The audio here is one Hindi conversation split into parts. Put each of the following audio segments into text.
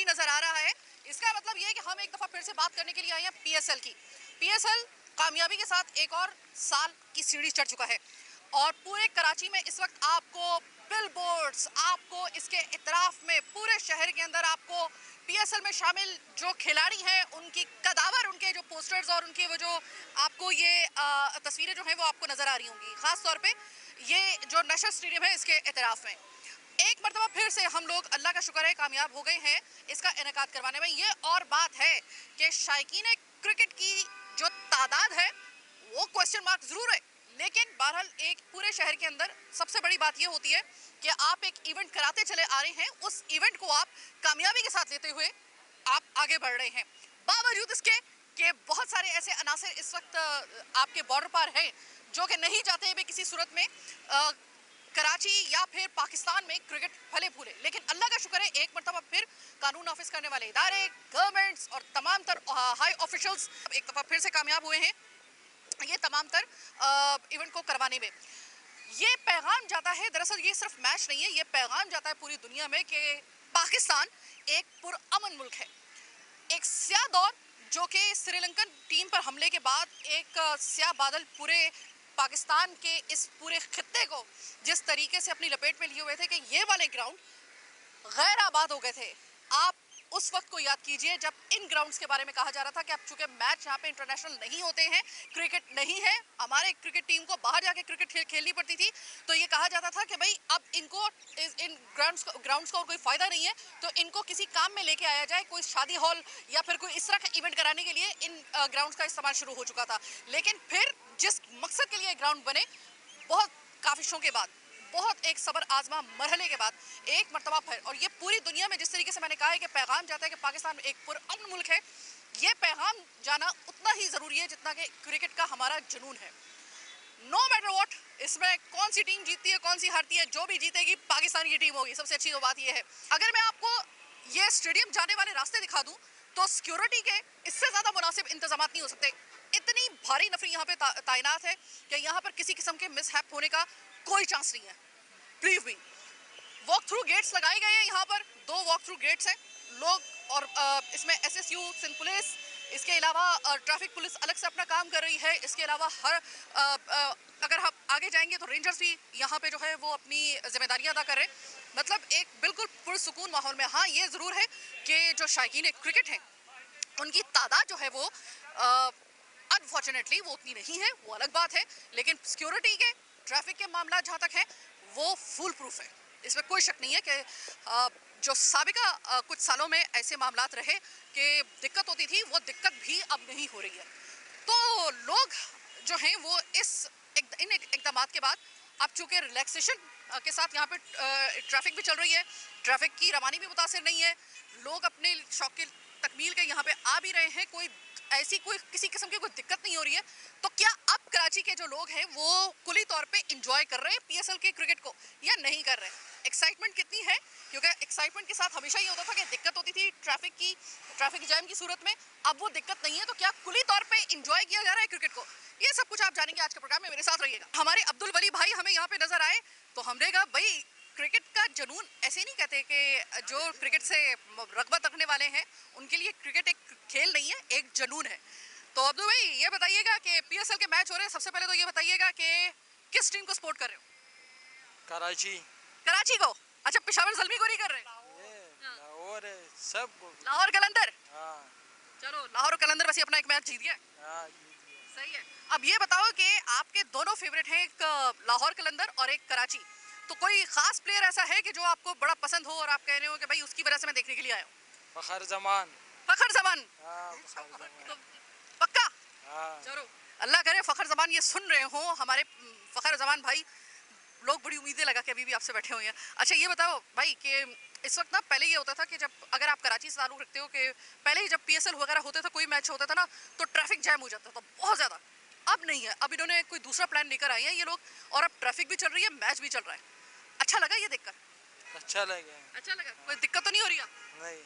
नजर आ रहा है। इसका मतलब ये है कि हम एक दफा फिर से बात करने के लिए आए हैं पीएसएल की। पीएसएल कामयाबी के साथ एक और साल की सीढ़ी चढ़ चुका है और पूरे कराची में इस वक्त आपको बिलबोर्ड्स, आपको इसके इतराफ में पूरे शहर के अंदर आपको पीएसएल में शामिल जो खिलाड़ी हैं उनकी कदावर, उनके जो पोस्टर्स और उनके वो जो आपको ये तस्वीरें जो हैं वो आपको नजर आ रही होंगी। खास तौर पे ये जो नशर स्टेडियम है इसके इतराफ में एक मरतबा फिर से हम लोग अल्लाह का शुक्र है कामयाब हो गए हैं इसका इनेकाद करवाने में। ये और बात है कि शायकीन क्रिकेट की जो तादाद है वो क्वेश्चन मार्क जरूर है, लेकिन बहरहाल एक पूरे शहर के अंदर सबसे बड़ी बात ये होती है कि आप एक इवेंट कराते चले आ रहे हैं, उस इवेंट को आप कामयाबी के साथ लेते हुए आप आगे बढ़ रहे हैं। बावजूद इसके कि बहुत सारे ऐसे अनासर इस वक्त आपके बॉर्डर पर हैं जो कि नहीं चाहते भी किसी सूरत में कराची या फिर पाकिस्तान में क्रिकेट फले फूले, लेकिन अल्लाह का शुक्र है एक मरतबा फिर कानून नाफिज करने वाले इदारे, गवर्नमेंट्स और तमाम तर हाई ऑफिशियल्स एक दफा फिर से कामयाब हुए हैं ये तमाम तर इवेंट को करवाने में। ये पैगाम जाता है, दरअसल ये सिर्फ मैच नहीं है, ये पैगाम जाता है पूरी दुनिया में कि पाकिस्तान एक पुरअमन मुल्क है। एक स्याह दौर जो कि श्रीलंकन टीम पर हमले के बाद एक स्याह बादल पूरे पाकिस्तान के इस पूरे खित्ते को जिस तरीके से अपनी लपेट में लिए हुए थे कि ये वाले ग्राउंड गैर आबाद हो गए थे। आप उस वक्त को याद कीजिए जब इन ग्राउंड्स के बारे में कहा जा रहा था कि अब चूंकि मैच यहाँ पे इंटरनेशनल नहीं होते हैं, क्रिकेट नहीं है, हमारे क्रिकेट टीम को बाहर जाके क्रिकेट खेलनी पड़ती थी, तो ये कहा जाता था कि भाई अब इनको इन ग्राउंड्स का और कोई फायदा नहीं है, तो इनको किसी काम में लेके आया जाए, कोई शादी हॉल या फिर कोई इस तरह का इवेंट कराने के लिए इन ग्राउंड्स का इस्तेमाल शुरू हो चुका था। लेकिन फिर जिस मकसद के लिए ग्राउंड बने, बहुत काफिशों के बाद, बहुत एक सबर आजमा मरहले के बाद एक मरतबा फिर, और ये पूरी दुनिया में जिस तरीके से मैंने कहा है कि पैगाम जाता है कि पाकिस्तान एक पुरअमन मुल्क है, ये पैगाम जाना उतना ही जरूरी है जितना कि क्रिकेट का हमारा जुनून है। नो मैटर व्हाट, इसमें कौन सी टीम जीतती है कौन सी हारती है, जो भी जीतेगी पाकिस्तान की टीम होगी। सबसे अच्छी तो बात यह है, अगर मैं आपको ये स्टेडियम जाने वाले रास्ते दिखा दूं तो सिक्योरिटी के इससे ज्यादा मुनासिब इंतजाम नहीं हो सकते। इतनी भारी नफरी यहाँ पे तैनात है कि यहाँ पर किसी किस्म के मिसहैप होने का कोई चांस नहीं है। प्लीज भी वॉक थ्रू गेट्स लगाए गए हैं, यहाँ पर 2 वॉक थ्रू गेट्स हैं लोग, और इसमें एसएसयू, सिंध पुलिस, इसके अलावा ट्रैफिक पुलिस अलग से अपना काम कर रही है। इसके अलावा हर अगर हम आगे जाएंगे तो रेंजर्स भी यहाँ पे जो है वो अपनी जिम्मेदारियां अदा कर रहे हैं। मतलब एक बिल्कुल पुरसुकून माहौल में। हाँ, ये ज़रूर है कि जो शायकीन क्रिकेट हैं उनकी तादाद जो है वो अनफॉर्चुनेटली वो उतनी नहीं है, वो अलग बात है, लेकिन सिक्योरिटी के, ट्रैफिक के मामला जहाँ तक है वो फुल प्रूफ है। इसमें कोई शक नहीं है कि जो साबिका कुछ सालों में ऐसे मामलात रहे कि दिक्कत होती थी, वो दिक्कत भी अब नहीं हो रही है। तो लोग जो हैं वो इन इक़दामात के बाद अब चूँकि रिलैक्सेशन के साथ यहाँ पे ट्रैफिक भी चल रही है, ट्रैफिक की रवानी भी मुतासिर नहीं है, लोग अपने शौक की तकमील के यहाँ पे आ भी रहे हैं, कोई किसी किस्म की कोई दिक्कत नहीं हो रही है। तो क्या अब कराची के जो लोग हैं वो कुली तौर पे इंजॉय कर रहे हैं पीएसएल के क्रिकेट को या नहीं कर रहे हैं? एक्साइटमेंट कितनी है? क्योंकि एक्साइटमेंट के साथ हमेशा ये होता था कि दिक्कत होती थी ट्रैफिक जैम की सूरत में, अब वो दिक्कत नहीं है। तो क्या कुली तौर पे इंजॉय किया जा रहा है क्रिकेट को? ये सब कुछ आप जानेंगे आज के प्रोग्राम में, मेरे साथ रहिएगा। हमारे अब्दुल वली भाई हमें यहाँ पे नजर आए तो हमने कहा भाई क्रिकेट का जुनून ऐसे नहीं कहते कि जो क्रिकेट से रगबत रखने वाले हैं उनके लिए क्रिकेट एक खेल नहीं है, एक जुनून है। तो अब्दुल भाई ये बताइएगा कि पीएसएल के मैच हो रहे हैं, सबसे पहले तो ये बताइएगा कि किस टीम को सपोर्ट कर रहे हो? कराची को? अच्छा, पेशावर ज़ल्मी को नहीं कर रहे? लाहौर सब, लाहौर कलंदर। हाँ। चलो, लाहौर कलंदर वैसे अपना एक मैच जीत गया। हाँ, सही है। अब ये बताओ कि आपके दोनों फेवरेट हैं, एक लाहौर कलंदर और एक कराची, तो कोई खास प्लेयर ऐसा है कि जो आपको बड़ा पसंद हो और आप कह रहे हो कि भाई उसकी वजह से मैं देखने के लिए आया हूँ? फखर जमान। फखर जमान? तो पक्का? हाँ। चलो, अल्लाह करे फखर जमान ये सुन रहे हो हमारे फखर जमान भाई, लोग बड़ी उम्मीदें लगा के अभी भी आपसे बैठे हुए हैं। अच्छा ये बताओ भाई कि इस वक्त ना, पहले ये होता था कि जब अगर आप कराची से ताल्लुक रखते हो कि पहले ही जब पीएसएल वगैरह होते थे, कोई मैच होता था ना, तो ट्रैफिक जैम हो जाता था बहुत ज़्यादा। अब नहीं है, अब इन्होंने कोई दूसरा प्लान लेकर आए हैं ये लोग, और अब ट्रैफिक भी चल रही है, मैच भी चल रहा है। अच्छा लगा ये देखकर? अच्छा लगा। अच्छा लगा, कोई दिक्कत तो नहीं हो रही है? नहीं।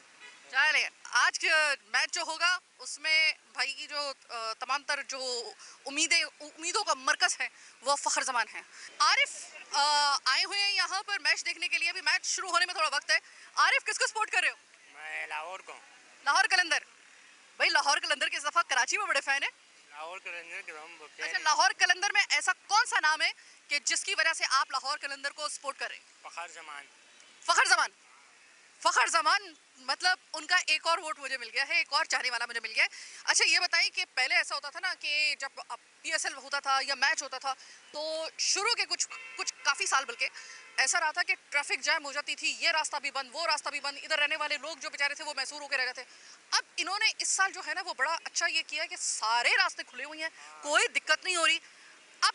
चले, आज मैच जो होगा उसमें भाई की जो तमाम तर जो उम्मीदों का मरकज है वो फखर जमान है। आरिफ आए हुए हैं यहाँ पर मैच देखने के लिए, अभी मैच शुरू होने में थोड़ा वक्त है। आरिफ किसको सपोर्ट कर रहे हो? मैं लाहौर को। लाहौर कलंदर। भाई लाहौर कलंदर के इस दफा कराची में बड़े फैन है। लाहौर कलंदर के हम अच्छा, लाहौर कलंदर में ऐसा कौन सा नाम है कि जिसकी वजह से आप लाहौर कलंदर को सपोर्ट कर रहे हैं? फ़खर जमान। फखर जमान। फखर जमान, मतलब उनका एक और वोट मुझे मिल गया है, एक और चाहने वाला मुझे मिल गया है। अच्छा ये बताइए कि पहले ऐसा होता था ना कि जब पीएसएल होता था या मैच होता था तो शुरू के कुछ कुछ काफ़ी साल बल्कि ऐसा रहा था कि ट्रैफिक जैम हो जाती थी, ये रास्ता भी बंद, वो रास्ता भी बंद, इधर रहने वाले लोग जो बेचारे थे वो मैसूर होकर रह गए थे। अब इन्होंने इस साल जो है ना वो बड़ा अच्छा ये किया है कि सारे रास्ते खुले हुए हैं, कोई दिक्कत नहीं हो रही। अब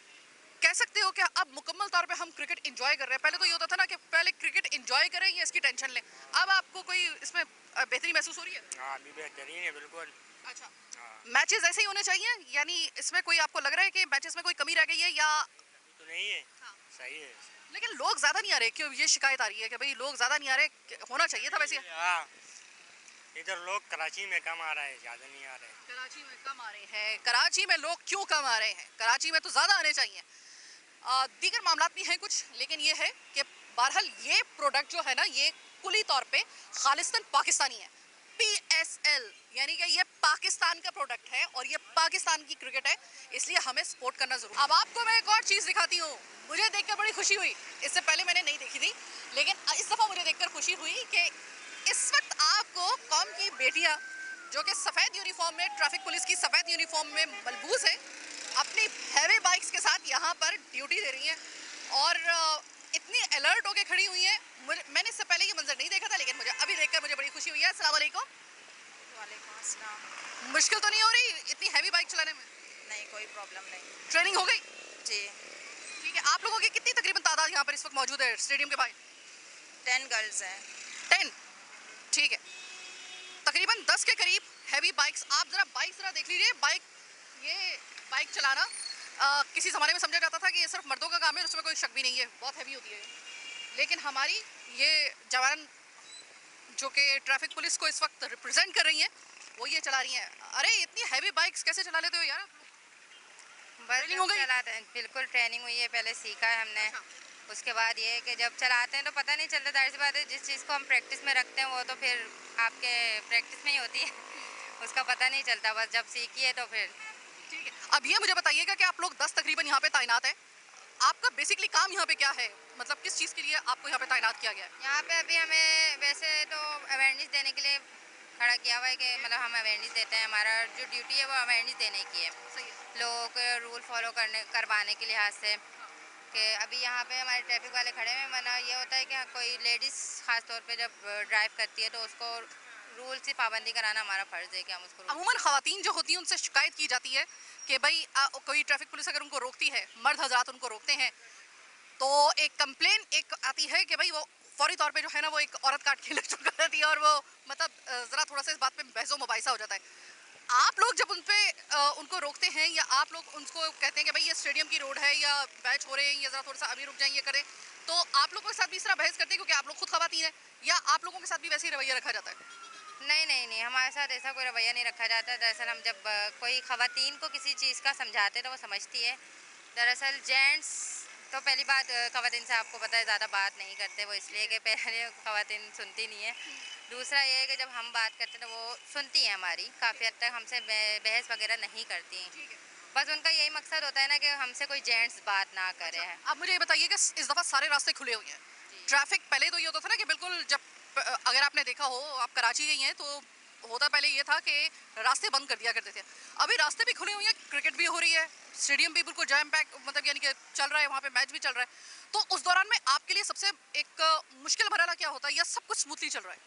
कह सकते हो कि अब मुकम्मल तौर पे हम क्रिकेट एंजॉय कर रहे हैं। पहले तो ये होता था ना कि पहले क्रिकेट एंजॉय करें या इसकी टेंशन लें। अब आपको कोई इसमें बेहतरी महसूस हो रही है? हाँ अभी बेहतरीन है बिल्कुल। अच्छा, हाँ मैचेस ऐसे ही होने चाहिए, यानी इसमें कोई आपको लग रहा है कि मैचेस में कोई कमी रह गई है या? तो नहीं है। हाँ। सही है। लेकिन लोग ज्यादा नहीं आ रहे, क्यों ये शिकायत आ रही है कि भाई लोग ज्यादा नहीं आ रहे, होना चाहिए था वैसे। हाँ इधर लोग कराची में कम आ रहा है, ज़्यादा नहीं आ रहे हैं। कराची में कम आ रहे हैं। कराची में लोग क्यों कम आ रहे हैं? कराची में तो ज्यादा आने चाहिए। दीगर मामलात भी हैं कुछ, लेकिन ये है कि बहरहाल ये प्रोडक्ट जो है ना ये कुली तौर पे खालिस्तान पाकिस्तानी है। PSL यानी कि ये पाकिस्तान का प्रोडक्ट है और ये पाकिस्तान की क्रिकेट है, इसलिए हमें सपोर्ट करना जरूर। अब आपको मैं एक और चीज़ दिखाती हूँ, मुझे देखकर बड़ी खुशी हुई। इससे पहले मैंने नहीं देखी थी, लेकिन इस दफ़ा मुझे देखकर खुशी हुई कि इस वक्त आपको कौम की बेटियाँ जो कि सफ़ेद यूनिफॉर्म में, ट्रैफिक पुलिस की सफ़ेद यूनिफॉर्म में मलबूस है, अपनी हैवी बाइक्स के साथ यहाँ पर ड्यूटी दे रही हैं और इतनी अलर्ट होके खड़ी हुई हैं। मैंने इससे पहले ये मंजर नहीं देखा था, लेकिन मुझे अभी देखकर मुझे बड़ी खुशी हुई है। अस्सलाम वालेकुम। वालेकुम अस्सलाम। मुश्किल तो नहीं हो रही इतनी हैवी बाइक चलाने में? नहीं, कोई प्रॉब्लम नहीं। ट्रेनिंग हो गई? जी। ठीक है, आप लोगों की कितनी तकरीबन तादाद यहाँ पर इस वक्त मौजूद है स्टेडियम के बाहर? 10 गर्ल्स हैं। 10। ठीक है, तकरीबन 10 के करीब हैवी बाइक्स। आप जरा बाइक जरा देख लीजिए। ये बाइक चलाना किसी ज़माने में समझा जाता था कि ये सिर्फ मर्दों का काम है, उसमें कोई शक भी नहीं है, बहुत हैवी होती है। लेकिन हमारी ये जवान जो कि ट्रैफिक पुलिस को इस वक्त रिप्रेजेंट कर रही हैं वो ये चला रही हैं। अरे इतनी हैवी बाइक्स कैसे चला लेते हो यार? बस ट्रेनिंग हो गई? चलाते हैं, बिल्कुल ट्रेनिंग हुई है, पहले सीखा है हमने। अच्छा। उसके बाद ये है कि जब चलाते हैं तो पता नहीं चलता, जाहिर सी बात है जिस चीज़ को हम प्रैक्टिस में रखते हैं वो तो फिर आपके प्रैक्टिस में ही होती है उसका पता नहीं चलता, बस जब सीखी है तो फिर। ठीक है, अब ये मुझे बताइएगा कि आप लोग 10 तकरीबन यहाँ पे तैनात हैं, आपका बेसिकली काम यहाँ पे क्या है? मतलब किस चीज़ के लिए आपको यहाँ पे तैनात किया गया है? यहाँ पे अभी हमें वैसे तो अवेयरनेस देने के लिए खड़ा किया हुआ है कि मतलब हम अवेयरनेस देते हैं, हमारा जो ड्यूटी है वो अवेयरनेस देने की है सही है। लोगों को रूल फॉलो करवाने के लिहाज से। कि अभी यहाँ पे हमारे ट्रैफिक वाले खड़े हैं, वरना ये होता है कि कोई लेडीज़ ख़ास तौर पे जब ड्राइव करती है तो उसको रूल की पाबंदी कराना हमारा फ़र्ज़ है कि हम उसको। अमूमन ख़वातीन जो होती हैं उनसे शिकायत की जाती है कि भाई कोई ट्रैफिक पुलिस अगर उनको रोकती है, मर्द हजरात उनको रोकते हैं, तो एक कंप्लेन एक आती है कि भाई वो फौरी तौर पे जो है ना वो एक औरत काट के लग चुका रहती है और वो मतलब ज़रा थोड़ा सा इस बात पे बहसो मुबाहिसा हो जाता है। आप लोग जब उनको रोकते हैं या आप लोग उनको कहते हैं कि भाई ये स्टेडियम की रोड है या मैच हो रहे हैं या ज़रा थोड़ा सा अभी रुक जाएं ये करें, तो आप लोगों के साथ भी इस तरह बहस करते हैं क्योंकि आप लोग खुद ख़वातीन हैं, या आप लोगों के साथ भी वैसे ही रवैया रखा जाता है? नहीं नहीं नहीं, हमारे साथ ऐसा कोई रवैया नहीं रखा जाता। दरअसल हम जब कोई ख़वातीन को किसी चीज़ का समझाते तो वो समझती है। दरअसल जेंट्स तो पहली बात ख़वातीन से आपको पता है ज़्यादा बात नहीं करते, वो इसलिए कि पहले ख़वातीन सुनती नहीं है। दूसरा ये है कि जब हम बात करते हैं तो वो सुनती हैं हमारी, काफ़ी हद तक हमसे बहस वगैरह नहीं करती हैं। ठीक है। बस उनका यही मकसद होता है ना कि हमसे कोई जेंट्स बात ना करे हैं। आप मुझे ये बताइए कि इस दफ़ा सारे रास्ते खुले हुए हैं। ट्रैफिक पहले तो ये होता था ना कि बिल्कुल जब अगर आपने देखा हो, आप कराची गई हैं तो होता पहले ये था कि रास्ते बंद कर दिया करते थे। अभी रास्ते भी खुले हुए हैं, क्रिकेट भी हो रही है, स्टेडियम भी बिल्कुल जैम पैक मतलब यानी कि चल रहा है, वहाँ पे मैच भी चल रहा है। तो उस दौरान में आपके लिए सबसे एक मुश्किल मरहला क्या होता है या सब कुछ स्मूथली चल रहा है?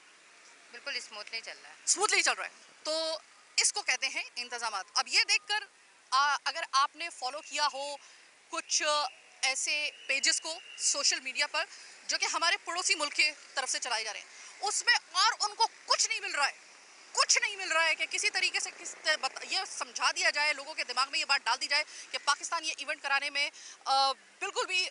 बिल्कुल स्मूथली चल रहा है। स्मूथली चल रहा है, तो इसको कहते हैं इंतजामात। अब ये देखकर अगर आपने फॉलो किया हो कुछ ऐसे पेजेस को सोशल मीडिया पर जो कि हमारे पड़ोसी मुल्क के तरफ से चलाए जा रहे हैं, उसमें और उनको कुछ नहीं मिल रहा है, कुछ नहीं मिल रहा है कि किसी तरीके से ये समझा दिया जाए, लोगों के दिमाग में ये बात डाल दी जाए कि पाकिस्तान ये इवेंट कराने में बिल्कुल भी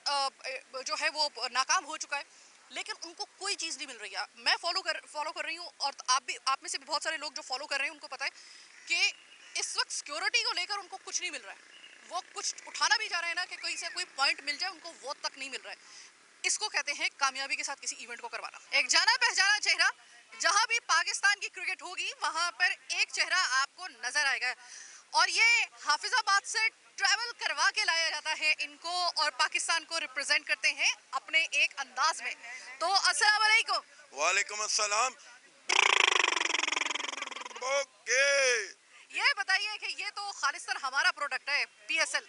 जो है वो नाकाम हो चुका है, लेकिन उनको कोई चीज़ नहीं मिल रही है। मैं फॉलो कर रही हूँ और आप में से भी बहुत सारे लोग जो फॉलो कर रहे हैं उनको पता है कि इस वक्त सिक्योरिटी को लेकर उनको कुछ नहीं मिल रहा है। वो कुछ उठाना भी जा रहे हैं ना कि कहीं से कोई पॉइंट मिल जाए, उनको वो तक नहीं मिल रहा है। इसको कहते हैं कामयाबी के साथ किसी इवेंट को करवाना। एक जाना पहचाना चेहरा जहां भी पाकिस्तान की क्रिकेट होगी वहां पर एक चेहरा आपको नजर आएगा और ये हाफिजाबाद से ट्रैवल करवा के लाया जाता है इनको और पाकिस्तान को रिप्रेजेंट करते हैं अपने एक अंदाज में। तो अस्सलाम वालेकुम। वालेकुम अस्सलाम। ओके, ये बताइए कि ये तो खालिस्तान हमारा प्रोडक्ट है पीएसएल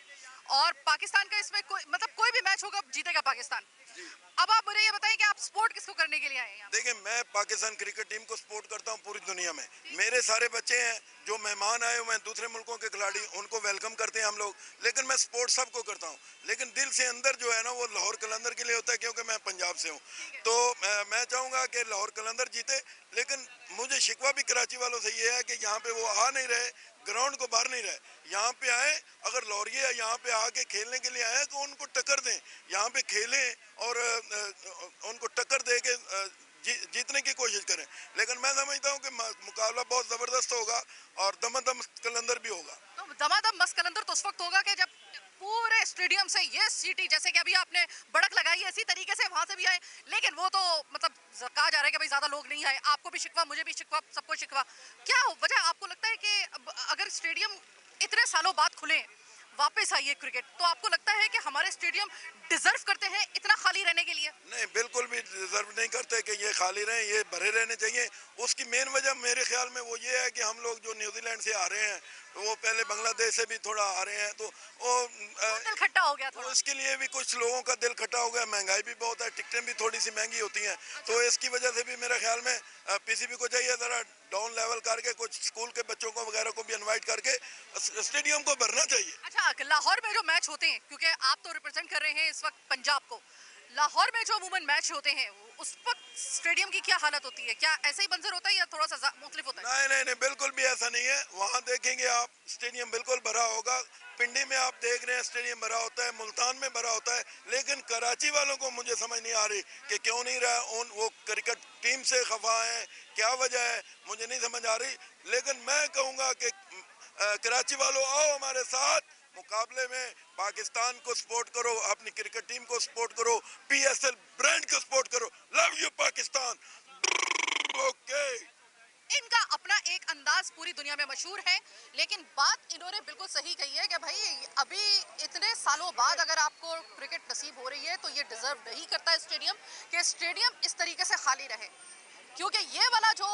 और पाकिस्तान का इसमें कोई मतलब कोई भी मैच होगा जीतेगा पाकिस्तान। अब आप मुझे ये बताइए कि आप सपोर्ट किसको करने के लिए आए हैं यहाँ? देखिए मैं पाकिस्तान क्रिकेट टीम को सपोर्ट करता हूँ पूरी दुनिया में। मेरे सारे बच्चे हैं जो मेहमान आए हुए हैं दूसरे मुल्कों के खिलाड़ी, उनको वेलकम करते हैं हम लोग, लेकिन मैं सपोर्ट सबको करता हूँ, लेकिन दिल से अंदर जो है ना वो लाहौर कलंदर के लिए होता है क्योंकि मैं पंजाब से हूँ। तो मैं चाहूँगा कि लाहौर कलंदर जीते, लेकिन मुझे शिकवा भी कराची वालों से ये है कि यहाँ पे वो आ नहीं रहे, ग्राउंड को बाहर नहीं रहे, यहाँ पे आए। अगर लौरिया यहाँ पे आके खेलने के लिए आए तो उनको टक्कर दें, यहाँ पे खेलें और उनको टक्कर दे के जीतने की कोशिश करें। लेकिन मैं समझता हूँ कि मुकाबला बहुत ज़बरदस्त होगा और दमादम कलंदर भी होगा। तो दमादम मस्त कलंदर तो उस वक्त होगा कि जब पूरे स्टेडियम से ये सीटी, जैसे कि अभी आपने बड़क लगाई है इसी तरीके से वहां से भी आए, लेकिन वो तो मतलब कहा जा रहा है कि भाई ज्यादा लोग नहीं आए। आपको भी शिकवा, मुझे भी शिकवा, सबको शिकवा। क्या वजह आपको लगता है कि अगर स्टेडियम इतने सालों बाद खुले वापस आई है क्रिकेट, तो आपको लगता है कि हमारे स्टेडियम डिजर्व करते हैं इतना खाली रहने के लिए? नहीं, बिल्कुल भी डिजर्व नहीं करते कि ये खाली रहें, ये भरे रहने चाहिए। उसकी मेन वजह मेरे ख्याल में वो ये है कि हम लोग जो न्यूजीलैंड से आ रहे हैं, वो पहले बांग्लादेश से भी थोड़ा आ रहे हैं, तो वो दिल खट्टा हो गया थोड़ा। उसके लिए भी कुछ लोगों का दिल खट्टा हो गया। महंगाई भी बहुत है, टिकटें भी थोड़ी सी महंगी होती हैं, तो इसकी वजह से भी मेरे ख्याल में पीसीबी को चाहिए ज़रा डाउन लेवल करके कुछ स्कूल के बच्चों को वगैरह को भी इनवाइट करके स्टेडियम को भरना चाहिए। अच्छा, लाहौर में जो मैच होते हैं, क्योंकि आप तो रिप्रेजेंट कर रहे हैं इस वक्त पंजाब को, लाहौर में जो अमूमन मैच होते हैं उस वक्त स्टेडियम की क्या हालत होती है? क्या ऐसे ही मंजर होता है या थोड़ा सा मुख्तलिफ होता है? नहीं नहीं नहीं, बिल्कुल भी ऐसा नहीं है। वहाँ देखेंगे आप स्टेडियम बिल्कुल भरा होगा। पिंडी में आप देख रहे हैं स्टेडियम भरा होता है, मुल्तान में भरा होता है, लेकिन कराची वालों को मुझे समझ नहीं आ रही कि क्यों नहीं रहा। वो क्रिकेट टीम से खफा है, क्या वजह है मुझे नहीं समझ आ रही। लेकिन मैं कहूँगा कि कराची वालों आओ हमारे साथ, मुकाबले में पाकिस्तान को सपोर्ट करो, अपनी क्रिकेट टीम को सपोर्ट करो, पीएसएल ब्रांड को सपोर्ट करो। Love you Pakistan. ओके। इनका अपना एक अंदाज पूरी दुनिया में मशहूर है, लेकिन बात इन्होंने बिल्कुल सही कही है कि भाई अभी इतने सालों बाद अगर आपको क्रिकेट नसीब हो रही है तो ये डिजर्व नहीं करता है स्टेडियम कि स्टेडियम इस तरीके से खाली रहे, क्योंकि ये वाला जो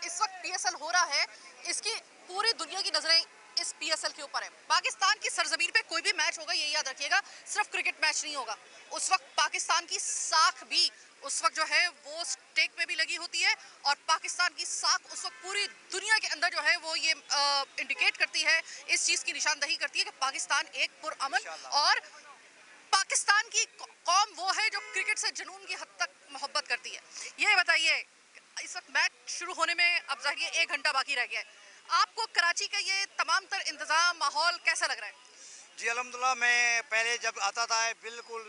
इस वक्त पीएसएल हो रहा है इसकी पूरी दुनिया की नजरें इस पीएसएल के ऊपर है। पाकिस्तान की सरजमीन पे कोई भी मैच होगा, ये याद रखिएगा, सिर्फ क्रिकेट मैच नहीं होगा। उस वक्त पाकिस्तान की साख भी उस वक्त जो है वो स्टेक में भी लगी होती है और पाकिस्तान की साख उस वक्त पूरी दुनिया के अंदर जो है वो ये इंडिकेट करती है, इस चीज की निशानदही करती है कि पाकिस्तान एक पुरअमन और पाकिस्तान की कौम वो है जो क्रिकेट से जुनून की हद तक मोहब्बत करती है। ये बताइए, इस वक्त मैच शुरू होने में अब जाहिर 1 घंटा बाकी रह गया है, आपको कराची का ये तमाम तर इंतजाम माहौल कैसा लग रहा है? जी अल्हम्दुलिल्लाह, मैं पहले जब आता था बिल्कुल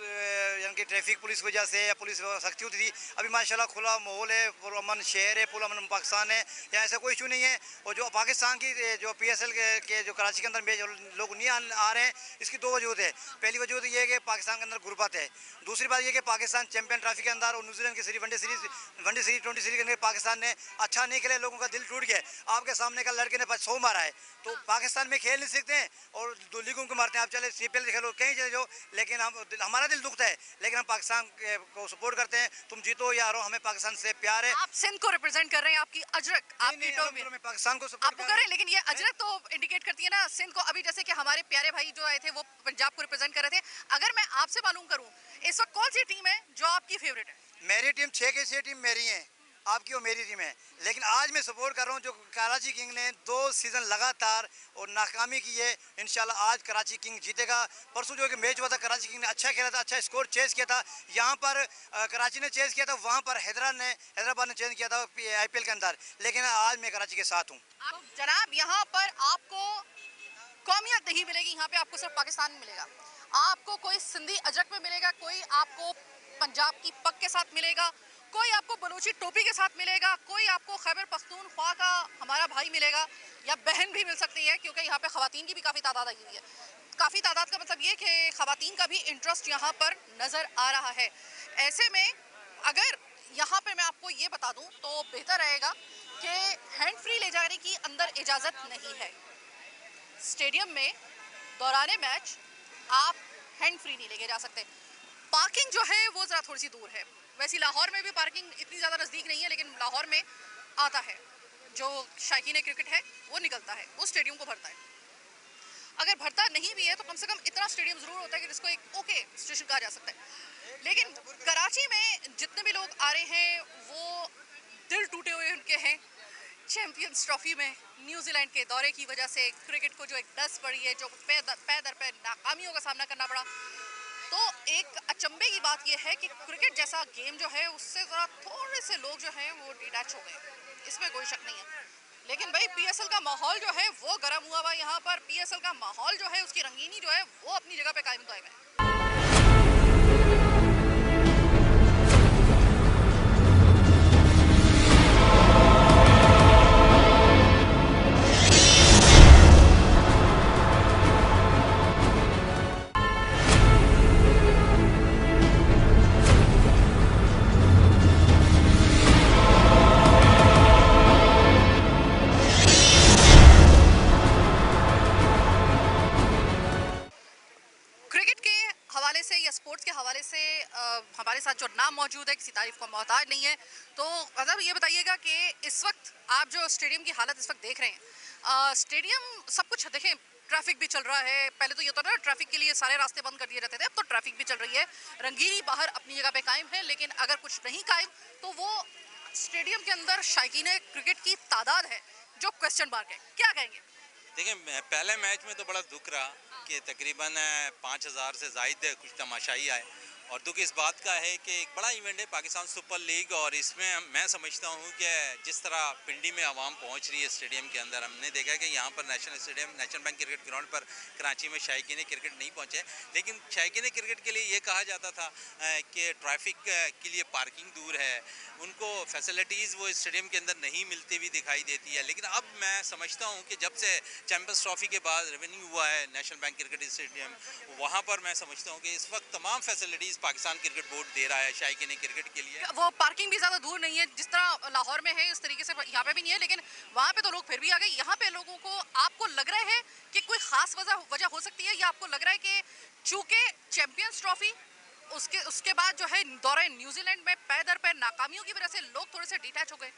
यानी कि ट्रैफिक पुलिस वजह से या पुलिस सख्ती होती थी। अभी माशाल्लाह खुला माहौल है, पुरअमन शहर है, पुरअमन पाकिस्तान है, यहाँ ऐसा कोई इशू नहीं है। और जो पाकिस्तान की जो पीएसएल के जो कराची के अंदर में जो लोग नहीं आ रहे हैं, इसकी 2 वजूहत है। पहली वजूहत ये है कि पाकिस्तान के अंदर गुर्बत है। दूसरी बात यह कि पाकिस्तान चैंपियन ट्रॉफी के अंदर और न्यूजीलैंड की सीरीज वनडे सीरीज 20 सीरीज के अंदर पाकिस्तान ने अच्छा नहीं खेला, लोगों का दिल टूट गया। आपके सामने का लड़के ने 100 मारा है, तो पाकिस्तान में खेल नहीं सकते हैं और 2 लीगों को मारते हैं। आप चले सीपीएल खेलो, कहीं चले जाओ, लेकिन हमारा दिल दुखता है, लेकिन हम पाकिस्तान को सपोर्ट करते हैं। तुम जीतो या हारो, हमें पाकिस्तान से प्यार है। आप सिंध को रिप्रेजेंट कर रहे हैं, आपकी अजरक आपकी टोपी में पाकिस्तान को सपोर्ट आपको करें, लेकिन ये अजरक तो इंडिकेट करती है ना सिंध को। अभी जैसे कि हमारे प्यारे भाई जो आए थे वो पंजाब को रिप्रेजेंट कर रहे थे। अगर मैं आपसे मालूम करूं इस वक्त कौन सी टीम है जो आपकी फेवरेट है? मेरी टीम 6 की 6 टीम मेरी है, आपकी और मेरी टीम है, लेकिन आज मैं सपोर्ट कर रहा हूँ जो कराची किंग ने 2 सीज़न लगातार और नाकामी की है। इंशाल्लाह आज कराची किंग जीतेगा। परसों जो कि मैच हुआ था, कराची किंग ने अच्छा खेला था, अच्छा स्कोर चेस किया था। यहाँ पर कराची ने चेस किया था, वहाँ पर हैदराबाद ने चेस किया था आईपीएल के अंदर, लेकिन आज मैं कराची के साथ हूँ। जनाब, यहाँ पर आपको कौमियत नहीं मिलेगी, यहाँ पे आपको सिर्फ पाकिस्तान मिलेगा। आपको कोई सिंधी अजरक में मिलेगा, कोई आपको पंजाब की पग के साथ मिलेगा, कोई आपको बलूची टोपी के साथ मिलेगा, कोई आपको खैबर पख्तूनख्वा का हमारा भाई मिलेगा या बहन भी मिल सकती है, क्योंकि यहाँ पे खवातीन की भी काफ़ी तादाद आई हुई है। काफ़ी तादाद का मतलब ये कि खवातीन का भी इंटरेस्ट यहाँ पर नज़र आ रहा है। ऐसे में अगर यहाँ पे मैं आपको ये बता दूं तो बेहतर रहेगा कि हैंड फ्री ले जाने की अंदर इजाज़त नहीं है। स्टेडियम में दौराने मैच आप हैंड फ्री नहीं लेके जा सकते। पार्किंग जो है वो ज़रा थोड़ी सी दूर है। वैसे लाहौर में भी पार्किंग इतनी ज़्यादा नज़दीक नहीं है, लेकिन लाहौर में आता है जो शायकीन क्रिकेट है वो निकलता है, वो स्टेडियम को भरता है। अगर भरता नहीं भी है तो कम से कम इतना स्टेडियम ज़रूर होता है कि जिसको एक ओके स्टेशन कहा जा सकता है। लेकिन कराची में जितने भी लोग आ रहे हैं वो दिल टूटे हुए उनके हैं। चैंपियंस ट्रॉफी में न्यूजीलैंड के दौरे की वजह से क्रिकेट को जो एक डस पड़ी है, जो पै दर पे नाकामियों का सामना करना पड़ा, तो एक अचंभे की बात यह है कि क्रिकेट जैसा गेम जो है उससे ज़रा थोड़े से लोग जो हैं वो डिटैच हो गए, इसमें कोई शक नहीं है। लेकिन भाई पीएसएल का माहौल जो है वो गर्म हुआ हुआ यहाँ पर। पीएसएल का माहौल जो है, उसकी रंगीनी जो है वो अपनी जगह पे कायम दायम है। हवाले से या स्पोर्ट्स के हवाले से हमारे साथ जो नाम मौजूद है किसी तारीफ को मोहताज नहीं है। तो मतलब ये बताइएगा कि इस वक्त आप जो स्टेडियम की हालत इस वक्त देख रहे हैं, स्टेडियम सब कुछ देखें, ट्रैफिक भी चल रहा है। पहले तो ये तो ना ट्रैफिक के लिए सारे रास्ते बंद कर दिए जाते थे, अब तो ट्रैफिक भी चल रही है। रंगीनी बाहर अपनी जगह पे कायम है, लेकिन अगर कुछ नहीं कायम तो वो स्टेडियम के अंदर शायकीन क्रिकेट की तादाद है जो क्वेश्चन मार्क है। क्या कहेंगे? देखिए, पहले मैच में तो बड़ा दुख रहा कि तकरीबन 5000 से ज़ायद कुछ तमाशाई आए, और दुख इस बात का है कि एक बड़ा इवेंट है पाकिस्तान सुपर लीग, और इसमें मैं समझता हूँ कि जिस तरह पिंडी में आवाम पहुँच रही है स्टेडियम के अंदर, हमने देखा कि यहाँ पर नेशनल बैंक क्रिकेट ग्राउंड पर कराची में शायकीन क्रिकेट नहीं पहुँचे। लेकिन शायकीन क्रिकेट के लिए ये कहा जाता था कि ट्रैफिक के लिए पार्किंग दूर है, उनको फैसिलिटीज़ वो स्टेडियम के अंदर नहीं मिलती हुई दिखाई देती है। लेकिन अब मैं समझता हूँ कि जब से चैम्पियंस ट्रॉफी के बाद रेवेन्यू हुआ है नेशनल बैंक क्रिकेट स्टेडियम, वहाँ पर मैं समझता हूँ कि इस वक्त तमाम फैसिलिटीज़ पाकिस्तान क्रिकेट बोर्ड दे रहा है शायकीन क्रिकेट के लिए। वो पार्किंग भी ज़्यादा दूर नहीं है, जिस तरह लाहौर में है इस तरीके से यहाँ पे भी नहीं है, लेकिन वहाँ पे तो लोग फिर भी आ गए। यहाँ पे लोगों को आपको लग रहा है कि कोई खास वजह हो सकती है, या आपको लग रहा है कि चूँकि चैंपियंस ट्रॉफी उसके बाद जो है दौरे न्यूजीलैंड में पै दर पे नाकामियों की वजह से लोग थोड़े से डिटैच हो गए?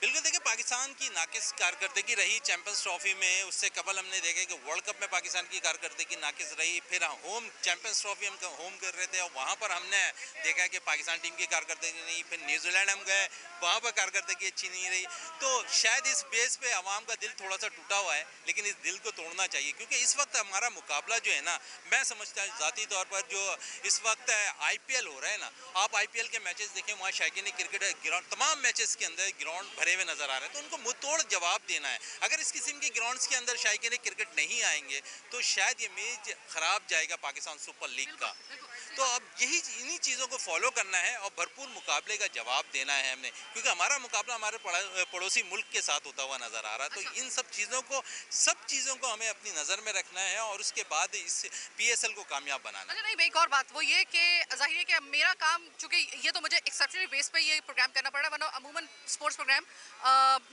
बिल्कुल, देखिए पाकिस्तान की नाकिस कारकर्दगी रही चैंपियंस ट्रॉफी में, उससे कबल हमने देखा कि वर्ल्ड कप में पाकिस्तान की कारकर्दगी नाकिस रही, फिर होम चैंपियंस ट्रॉफी हम होम कर रहे थे और वहाँ पर हमने देखा कि पाकिस्तान टीम की कारकर्दगी नहीं, फिर न्यूजीलैंड हम गए, वहाँ पर कारकर्दगी अच्छी नहीं रही। तो शायद इस बेस पे आवाम का दिल थोड़ा सा टूटा हुआ है, लेकिन इस दिल को तोड़ना चाहिए, क्योंकि इस वक्त हमारा मुकाबला जो है ना, मैं समझता हूँ ज़ाती तौर पर जो इस वक्त IPL हो रहा है ना, आप IPL के मैचेस देखें, वहाँ शायकीन क्रिकेट ग्राउंड तमाम मैचेस के अंदर ग्राउंड भरे हुए नजर आ रहे हैं, तो उनको मुंह तोड़ जवाब देना है। अगर इस किस्म के ग्राउंड्स के अंदर शायकीन क्रिकेट नहीं आएंगे तो शायद ये मैच खराब जाएगा पाकिस्तान सुपर लीग का। तो अब इन्हीं चीज़ों को फॉलो करना है और भरपूर मुकाबले का जवाब देना है हमने, क्योंकि हमारा मुकाबला हमारे पड़ोसी मुल्क के साथ होता हुआ नज़र आ रहा है। तो इन सब चीज़ों को हमें अपनी नज़र में रखना है और उसके बाद इस PSL को कामयाब बनाना है। नहीं, एक और बात वो ये कि जाहिर है कि मेरा काम, चूँकि ये तो मुझे एक्सेप्शनल बेस पे ये प्रोग्राम करना पड़ रहा है, वरना अमूमन स्पोर्ट्स प्रोग्राम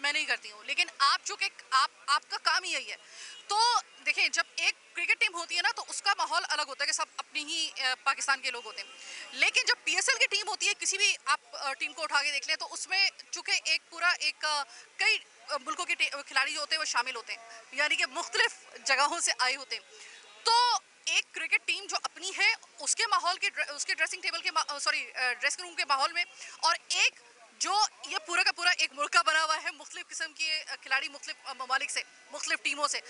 मैं नहीं करती हूँ, लेकिन आप चूँकि आपका काम ही यही है। तो देखें, जब एक क्रिकेट टीम होती है ना, तो उसका माहौल अलग होता है कि सब अपनी ही पाकिस्तान के लोग होते हैं। लेकिन जब PSL की टीम होती है, किसी भी आप टीम को उठा के देख लें, तो उसमें चूँकि कई मुल्कों के खिलाड़ी जो होते हैं वो शामिल होते हैं, यानी कि मुख्तलिफ जगहों से आए होते हैं। तो एक क्रिकेट टीम जो अपनी है उसके माहौल के उसके ड्रेसिंग रूम के माहौल में, और एक जो ये पूरा का पूरा एक मुल्क बना हुआ है मुख्तलिफ किस्म के खिलाड़ी मुख्तलिफ ममालिक से, मुख्तलिफ टीमों से,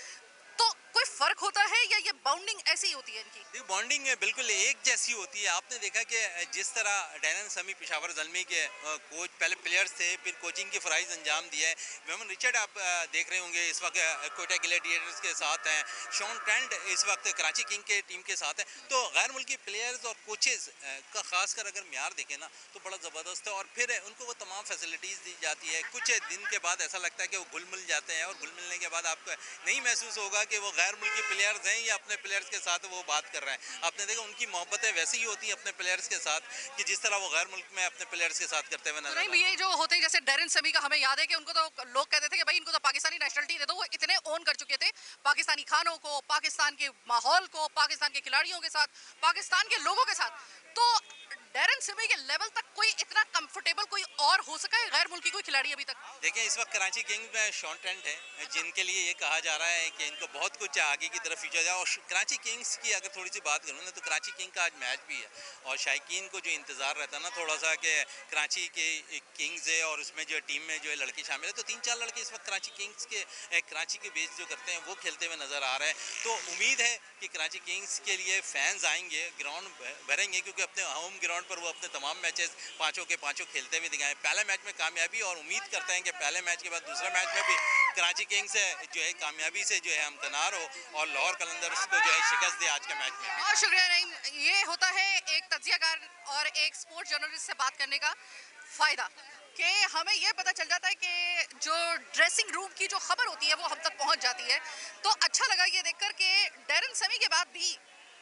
तो कोई फर्क होता है या ये बाउंडिंग ऐसी ही होती है इनकी? बॉन्डिंग बिल्कुल एक जैसी होती है। आपने देखा कि जिस तरह डैरन समी पेशावर ज़ल्मी के कोच पहले प्लेयर्स थे, फिर कोचिंग की फ़राइज़ अंजाम दिया है। मेमन रिचर्ड आप देख रहे होंगे इस वक्त कोयटा ग्लैडिएटर्स के साथ हैं, शॉन ट्रेंट इस वक्त कराची किंग के टीम के साथ हैं। तो गैर मुल्की प्लेयर्स और कोचेज़ का ख़ासकर अगर म्यार देखें ना तो बड़ा ज़बरदस्त है, और फिर उनको वो तमाम फैसिलिटीज़ दी जाती है। कुछ दिन के बाद ऐसा लगता है कि वो घुल मिल जाते हैं, और घुल मिलने के बाद आपको नहीं महसूस होगा कि वो गैर मुल्की मुल्की प्लेयर्स हैं या अपने प्लेयर्स के साथ वो बात कर रहे हैं। आपने देखा उनकी मोहब्बतें वैसी ही होती हैं अपने प्लेयर्स के साथ कि जिस तरह वो गैर मुल्क में अपने प्लेयर्स के साथ करते हुए नजर नहीं, ये जो होते हैं जैसे डेरिन सेमी का हमें याद है कि उनको तो लोग कहते थे कि भाई इनको तो पाकिस्तानी नेशनलिटी दे दो। वो इतने ओन कर चुके थे पाकिस्तानी खानों को, पाकिस्तान के माहौल को, पाकिस्तान के खिलाड़ियों के साथ, पाकिस्तान के लोगों के साथ। तो डेरिन सेमी के लेवल तक कोई इतना कंफर्टेबल कोई और हो सका है गैर मुल्की कोई खिलाड़ी अभी तक? देखिए इस वक्त कराची किंग्स में शॉन टेंट है जिनके लिए ये कहा जा रहा है कि इनको बहुत कुछ आगे की तरफ फ्यूचर है। और कराची किंग्स की अगर थोड़ी सी बात करूँ ना तो कराची किंग का आज मैच भी है और शायकीन को जो इंतज़ार रहता है ना थोड़ा सा कि कराची के किंग्स है और उसमें जो टीम में जो है लड़के शामिल है, तो 3-4 लड़के इस वक्त कराची किंग्स के कराची के बेस जो करते हैं वो खेलते हुए नज़र आ रहे हैं। तो उम्मीद है कि कराची किंग्स के लिए फैंस आएंगे, ग्राउंड भरेंगे क्योंकि अपने होम ग्राउंड पर वो अपने तमाम मैचेस पाँचों के पाँचों खेलते हुए दिखाएं। पहले मैच में कामयाबी और उम्मीद करते हैं कि पहले मैच के बाद दूसरे मैच में भी कराची किंग्स जो है कामयाबी से जो है हमकनार हो और लाहौर कलंदर्स को जो है शिकस्त दे आज के मैच में। बहुत शुक्रिया नईम। ये होता है एक तज्जियाकार और एक स्पोर्ट्स जर्नलिस्ट से बात करने का फ़ायदा कि हमें ये पता चल जाता है कि जो ड्रेसिंग रूम की जो खबर होती है वो हम तक पहुंच जाती है। तो अच्छा लगा ये देखकर कि डेरिन सेमी के बाद भी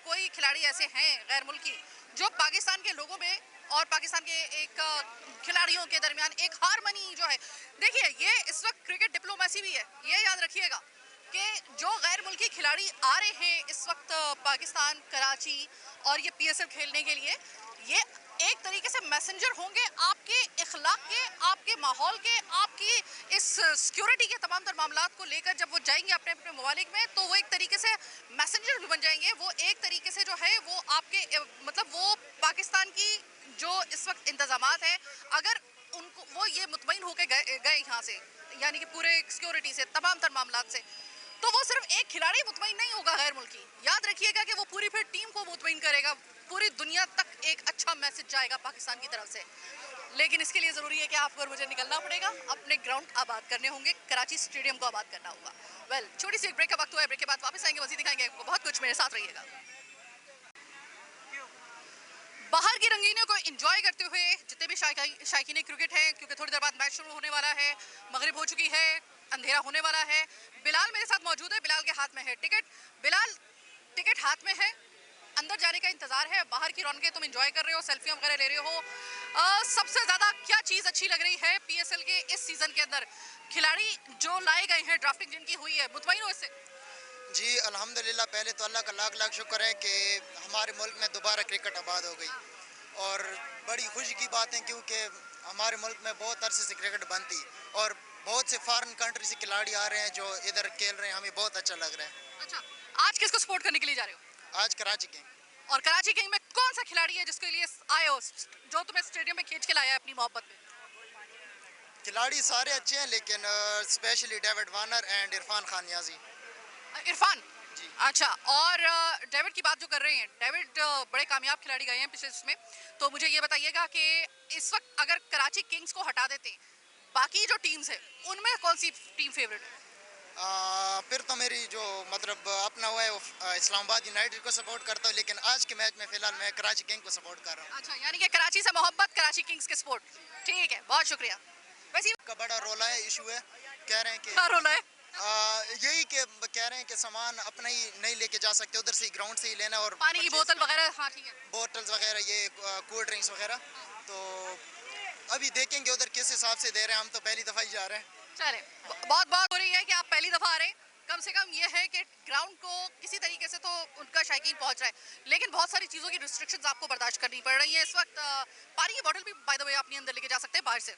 कोई खिलाड़ी ऐसे हैं गैर मुल्की जो पाकिस्तान के लोगों में और पाकिस्तान के एक खिलाड़ियों के दरमियान एक हारमनी जो है। देखिए ये इस वक्त क्रिकेट डिप्लोमेसी भी है, ये याद रखिएगा कि जो गैर मुल्की खिलाड़ी आ रहे हैं इस वक्त पाकिस्तान, कराची और ये PSL खेलने के लिए, ये एक तरीके से मैसेंजर होंगे आपके इखलाक के, आपके माहौल के, आपकी इस सिक्योरिटी के तमाम तर मामलात को लेकर जब वो जाएंगे अपने अपने ममालिक में तो वो एक तरीके से मैसेंजर भी बन जाएंगे। वो एक तरीके से जो है वो आपके मतलब वो पाकिस्तान की जो इस वक्त इंतजामात है अगर उनको वो ये मुतमईन होकर गए यहाँ से, यानी कि पूरे सिक्योरिटी से, तमाम तर मामलात से, तो वो सिर्फ एक खिलाड़ी मुतमईन नहीं होगा गैर मुल्की। याद रखिएगा कि वो पूरी फिर टीम को मुतमईन करेगा, पूरी दुनिया तक एक अच्छा मैसेज जाएगा पाकिस्तान की तरफ से। लेकिन इसके लिए ज़रूरी है कि आपको और मुझे निकलना पड़ेगा, अपने ग्राउंड आबाद करने होंगे, कराची स्टेडियम को आबाद करना होगा। वेल, छोटी सी एक ब्रेक का वक्त हुआ है, ब्रेक के बाद वापस आएंगे, मज़ीद दिखाएंगे आपको बहुत कुछ। मेरे साथ रहिएगा। बाहर की रंगीनियों को एंजॉय करते हुए जितने भी शायकीन क्रिकेट हैं, क्योंकि थोड़ी देर बाद मैच शुरू होने वाला है, मगरिब हो चुकी है, अंधेरा होने वाला है। बिलाल मेरे साथ मौजूद है, बिलाल के हाथ में है टिकट। बिलाल, टिकट हाथ में है, अंदर जाने का इंतजार है, बाहर की रौनकें तुम एंजॉय कर रहे हो, सेल्फियां वगैरह ले रहे हो। सबसे ज़्यादा क्या चीज़ अच्छी लग रही है PSL के इस सीज़न के अंदर? खिलाड़ी जो लाए गए हैं, ड्राफ्टिंग जिनकी हुई है, मुतमईन हो इससे? जी अल्हम्दुलिल्लाह, पहले तो अल्लाह का लाख लाख शुक्र है कि हमारे मुल्क में दोबारा क्रिकेट आबाद हो गई और बड़ी खुशी की बात है क्योंकि हमारे मुल्क में बहुत अरसे से क्रिकेट बंद थी और बहुत से फॉरेन कंट्री से खिलाड़ी आ रहे हैं जो इधर खेल रहे हैं, हमें बहुत अच्छा लग रहा है। अच्छा, आज किसको सपोर्ट करने के लिए जा रहे हो? आज कराची किंग। और कराची किंग में कौन सा खिलाड़ी है जिसके लिए आए हो, जो तुम्हें स्टेडियम में खींच के लाया है अपनी मोहब्बत में? खिलाड़ी सारे अच्छे हैं लेकिन specially David Warner and Irfan Khan Niazi. Irfan ji. अच्छा, और डेविड की बात जो कर रहे हैं, डेविड बड़े कामयाब खिलाड़ी गए हैं पिछले इसमें, तो मुझे ये बताइएगा कि इस वक्त अगर कराची किंग्स को हटा देते बाकी जो टीम्स है उनमें कौन सी टीम फेवरेट है? फिर तो मेरी जो मतलब अपना हुआ है वो इस्लामाबाद यूनाइटेड को सपोर्ट करता हूँ, लेकिन आज के मैच में फिलहाल मैं कराची किंग को सपोर्ट कर रहा हूँ। अच्छा, यानी कि कराची से मोहब्बत, कराची किंग्स के सपोर्ट। ठीक है, बहुत शुक्रिया। वैसे का बड़ा रोला है, इशू है, कह रहे हैं कि क्या रोल है? यही कि कह रहे हैं कि सामान अपना ही नहीं लेके जा सकते, उधर से ग्राउंड से ही लेना और पानी की बोतल वगैरह? हाँ ठीक है, बोतल्स वगैरह, ये कोल्ड ड्रिंक्स वगैरह। तो अभी देखेंगे उधर किस हिसाब से दे रहे हैं, हम तो पहली दफ़ा ही जा रहे हैं। चले, बहुत बहुत हो रही है कि आप पहली दफ़ा आ रहे हैं। कम से कम ये है कि ग्राउंड को किसी तरीके से तो उनका शायकीन पहुंच रहा है, लेकिन बहुत सारी चीज़ों की रिस्ट्रिक्शंस आपको बर्दाश्त करनी पड़ रही है इस वक्त। पानी की बोतल भी बाय द वे अपने अंदर लेके जा सकते हैं बाहर से।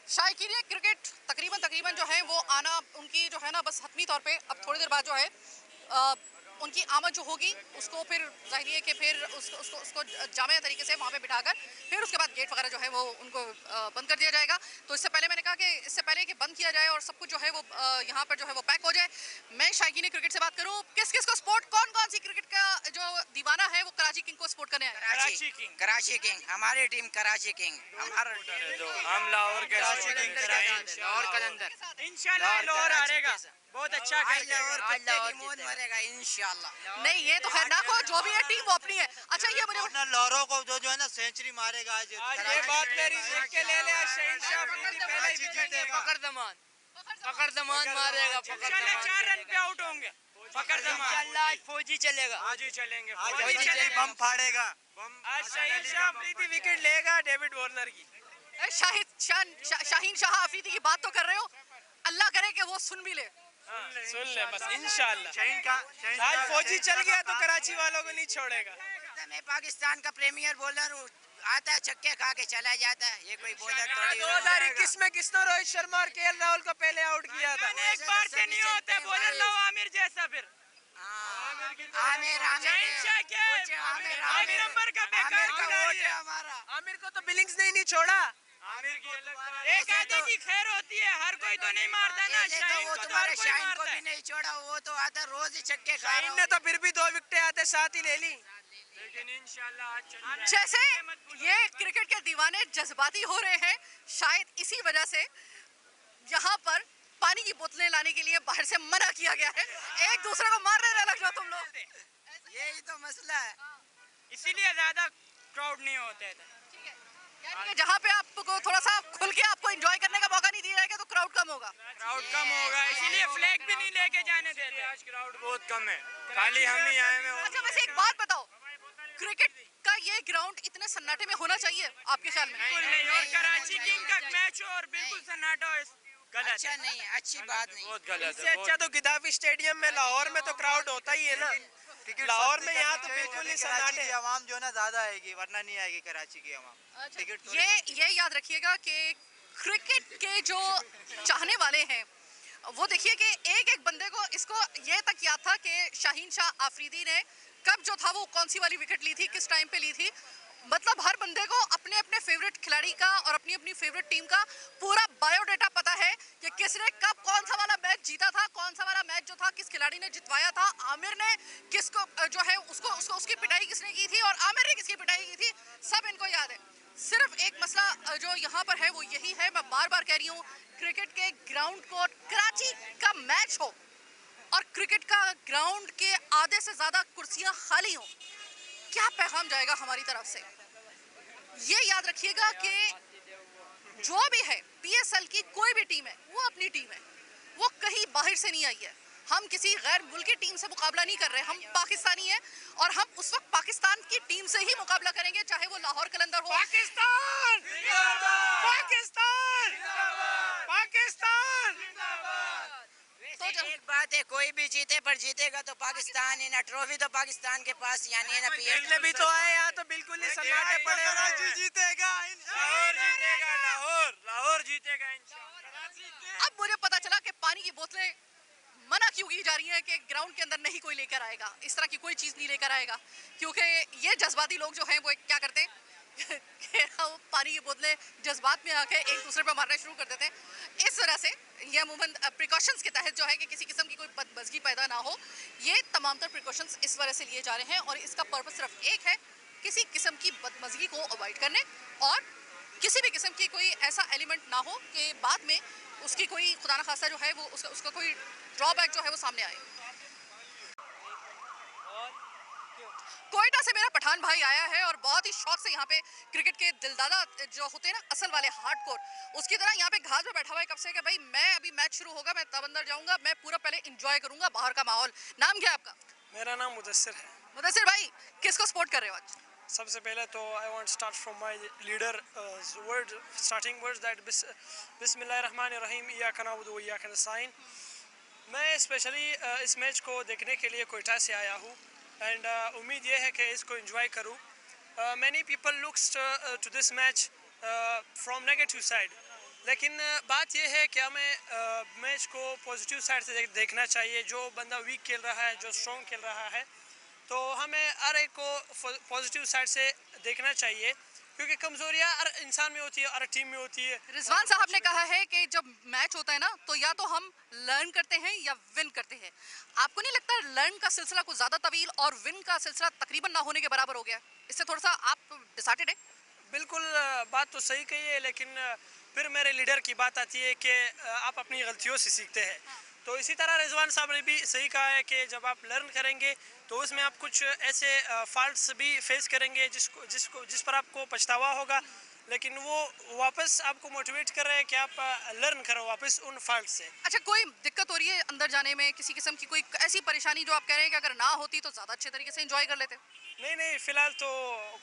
शायकीन क्रिकेट तकरीबन जो है वो आना उनकी जो है ना बस हतमी तौर पे अब थोड़ी देर बाद जो है उनकी आमद जो होगी उसको फिर ज़ाहिर है कि फिर उसको जामे तरीके से वहाँ पे बिठाकर फिर उसके बाद गेट वगैरह जो है वो उनको बंद कर दिया जाएगा। तो इससे पहले मैंने कहा कि इससे पहले कि बंद किया जाए और सब कुछ जो है वो यहाँ पर जो है वो पैक हो जाए, मैं शायकीन क्रिकेट से बात करूँ, किस किस को सपोर्ट, कौन कौन सी क्रिकेट का जो दीवाना है वो कराची किंग को सपोर्ट करने आया? कराची किंग, हमारी टीम कराची किंग, हमारा हम लाहौर के लाहौर कलंदर, इंशाल्लाह लाहौर हारेगा। बहुत अच्छा करके आज लाहौर मौत मरेगा इंशाल्लाह। नहीं ये तो खैर ना को जो भी है टीम वो अपनी है। अच्छा ये मुझे लाहौरों को जो है ना सेंचुरी मारेगा आज। ये बात मेरी लिख के ले ले। शहनशाह अफरीदी पहले ही जीतेगा। फकर दमान मारेगा। चले 4 रन पे आउट होंगे। फकर दमान इंशाल्लाह आज फौजी चलेगा। आज ही चलेंगे। फौजी चले बम फाड़ेगा। आज शहनशाह अफरीदी विकेट लेगा डेविड वार्नर की। शाहीन शाह अफरीदी की बात तो कर रहे हो, अल्लाह करे कि वो सुन भी ले। सुन ले बस इंशाल्लाह। शहीन का आज फौजी चल गया तो कराची वालों को नहीं छोड़ेगा। मैं पाकिस्तान का प्रीमियर बॉलर हूँ, आता है छक्के खा के चला जाता है, ये कोई बॉलर थोड़ी। 2021 में किसने रोहित शर्मा और केएल राहुल को पहले आउट किया था? एक बार से नहीं होते बॉलर लो आमिर जैसा फिर। आमिर नंबर का बेकार खिलाड़ी है हमारा। आमिर को तो बिलिंग्स ने ही नहीं छोड़ा। एक आधे की खैर होती है, हर कोई तो नहीं मारता ना। शाहीन को तो हर कोई मारता है। नहीं छोड़ा, वो तो आता रोज ही छक्के खा शाहीन ने तो फिर भी 2 विकेटें आते साथ ही ले ली। लेकिन इंशाल्लाह जैसे ये क्रिकेट के दीवाने जज्बाती हो रहे हैं, शायद इसी वजह से यहाँ पर पानी की बोतलें लाने के लिए बाहर से मना किया गया है। एक दूसरे को मारने ना लग जाओ तुम लोग, यही तो मसला है, इसीलिए ज्यादा क्राउड नहीं होते थे। यानी कि जहाँ पे आपको थोड़ा सा खुल के आपको एंजॉय करने का मौका नहीं दिया जाएगा तो क्राउड कम होगा। क्राउड कम होगा, इसीलिए फ्लैग भी नहीं लेके जाने देते। आज क्राउड बहुत कम है, खाली हम ही आए हैं। अच्छा वैसे एक बात बताओ, क्रिकेट का ये ग्राउंड इतने सन्नाटे में होना चाहिए आपके ख्याल में? बिल्कुल नहीं, और कराची किंग का मैच हो और बिल्कुल सन्नाटा हो, गलत अच्छा नहीं है, अच्छी बात नहीं। बहुत गलत है। इससे अच्छा तो गिदाफी स्टेडियम में लाहौर में तो क्राउड होता ही है ना। लाहौर में यहाँ तो बिल्कुल ही सन्नाटे। आवाम जो है ना ज्यादा आएगी, वरना नहीं आएगी कराची की आवाम। ये याद रखिएगा कि क्रिकेट के जो चाहने वाले हैं वो देखिए कि एक एक बंदे को इसको ये तक याद था कि शाहीन शाह आफरीदी ने कब जो था वो कौन सी वाली विकेट ली थी, किस टाइम पे ली थी। मतलब हर बंदे को अपने अपने फेवरेट खिलाड़ी का और अपनी अपनी फेवरेट टीम का पूरा बायोडाटा पता है कि किसने कब कौन सा वाला मैच जीता था, कौन सा वाला मैच जो था किस खिलाड़ी ने जितवाया था, आमिर ने किसको जो है उसकी पिटाई किसने की थी और आमिर ने किसकी पिटाई की थी, सब इनको याद है। सिर्फ एक मसला जो यहाँ पर है वो यही है, मैं बार बार कह रही हूँ, क्रिकेट के ग्राउंड को कराची का मैच हो और क्रिकेट का ग्राउंड के आधे से ज्यादा कुर्सियां खाली हो, क्या पैगाम जाएगा हमारी तरफ से? ये याद रखिएगा कि जो भी है पीएसएल की कोई भी टीम है वो अपनी टीम है, वो कहीं बाहर से नहीं आई है। हम किसी गैर मुल्की टीम से मुकाबला नहीं कर रहे, हम पाकिस्तानी हैं और हम उस वक्त पाकिस्तान की टीम से ही मुकाबला करेंगे, चाहे वो लाहौर कलंदर हो। पाकिस्तान पाकिस्तान पाकिस्तान। तो एक बात है, कोई भी जीते पर जीतेगा तो पाकिस्तान है ना, ट्रॉफी तो पाकिस्तान के पास यानी है ना। पीएसएल भी तो आए यहाँ तो बिल्कुल ही सन्नाटे पड़े। कराची जीतेगा, लाहौर जीतेगा, लाहौर जीतेगा इंशाल्लाह। अब मुझे पता चला कि पानी की बोतलें मना क्यों की जा रही हैं कि ग्राउंड के अंदर नहीं कोई लेकर आएगा, इस तरह की कोई चीज़ नहीं लेकर आएगा, क्योंकि ये जज्बाती लोग जो हैं वो क्या करते हैं वो पानी की बोतलें जज्बात में आके एक दूसरे पर मारना शुरू कर देते हैं। इस वजह से ये अमूमन प्रिकॉशंस के तहत जो है कि किसी किस्म की कोई बदमज़गी पैदा ना हो, ये तमाम तर प्रिकॉशंस इस वजह से लिए जा रहे हैं और इसका पर्पस सिर्फ एक है, किसी किस्म की बदमज़गी को अवॉइड करने और किसी भी किस्म की कोई ऐसा एलिमेंट ना हो कि बाद में उसकी कोई खुदा न खास्ता जो है वो उसका कोई ड्रॉबैक जो है वो सामने आए। कोयटा से मेरा पठान भाई आया है और बहुत ही शौक से यहाँ पे क्रिकेट के दिलदादा जो होते हैं ना, असल वाले हार्डकोर, उसकी तरह यहाँ पे घास पे बैठा हुआ है कब से कि भाई मैं अभी मैच शुरू होगा, मैं तब अंदर जाऊंगा, मैं पूरा पहले एंजॉय करूंगा बाहर का माहौल। नाम क्या है आपका? मेरा नाम मुदस्सिर है। मुदस्सिर भाई किसको सपोर्ट कर रहे हो आज? सबसे पहले तो I want start from my leader word starting words that बिस्मिल्लाहिर्रहमानिर्रहीम इय्याका नअबुदु व इय्याका नस्तईन। मैं स्पेशली इस मैच को देखने के लिए कोयटा से आया हूँ एंड उम्मीद ये है कि इसको एंजॉय करूँ। Many people looks to this match from negative side, लेकिन बात यह है कि हमें मैच को पॉजिटिव साइड से देखना चाहिए। जो बंदा वीक खेल रहा है, जो स्ट्रॉन्ग खेल रहा है, तो हमें हर एक को पॉजिटिव साइड से देखना चाहिए, क्योंकि कमजोरियां हर इंसान में होती है, हर टीम में होती है। रिजवान साहब ने कहा है कि जब मैच होता है ना तो या तो हम लर्न करते हैं या विन करते हैं। आपको नहीं लगता लर्न का सिलसिला कुछ ज़्यादा तवील और विन का सिलसिला तकरीबन ना होने के बराबर हो गया? इससे थोड़ा सा आप डिसाइडेड है? बिल्कुल बात तो सही कही है, लेकिन फिर मेरे लीडर की बात आती है कि आप अपनी गलतियों से सीखते हैं। तो इसी तरह रिजवान साहब ने भी सही कहा है कि जब आप लर्न करेंगे तो उसमें आप कुछ ऐसे फॉल्ट्स भी फेस करेंगे जिस पर आपको पछतावा होगा, लेकिन वो वापस आपको मोटिवेट कर रहे हैं कि आप लर्न करो वापस उन फॉल्ट से। अच्छा, कोई दिक्कत हो रही है अंदर जाने में, किसी किस्म की कोई ऐसी परेशानी जो आप कह रहे हैं कि अगर ना होती तो ज़्यादा अच्छे तरीके से एंजॉय कर लेते? नहीं, फिलहाल तो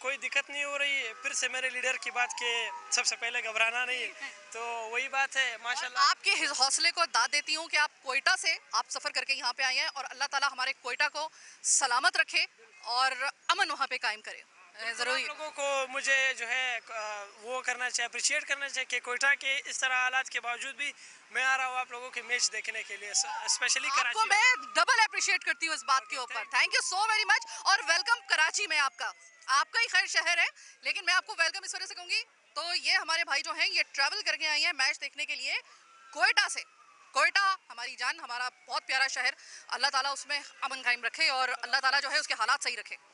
कोई दिक्कत नहीं हो रही। फिर से मेरे लीडर की बात के सबसे पहले घबराना नहीं, तो वही बात है माशाल्लाह। आपके हौसले को दाद देती हूँ कि आप कोयटा से आप सफ़र करके यहाँ पे आए हैं और अल्लाह ताला हमारे कोयटा को सलामत रखे और अमन वहाँ पे कायम करे। ज़रूरी आप लोगों को मुझे जो है वो करना चाहिए, अप्रिशिएट करना चाहिए कि कोयटा के इस तरह हालात के बावजूद भी मैं आ रहा हूँ आप लोगों के मैच देखने के लिए, स्पेशली आपको कराची। मैं डबल अप्रिशिएट करती हूँ इस बात के ऊपर। Thank you so very much और वेलकम कराची में आपका ही खैर शहर है, लेकिन मैं आपको वेलकम इस वजह से कहूँगी। तो ये हमारे भाई जो हैं ये ट्रैवल करके आए हैं मैच देखने के लिए कोयटा से। कोयटा हमारी जान, हमारा बहुत प्यारा शहर, अल्लाह ताला उसमें अमन कायम रखे और अल्लाह ताला जो है उसके हालात सही रखे।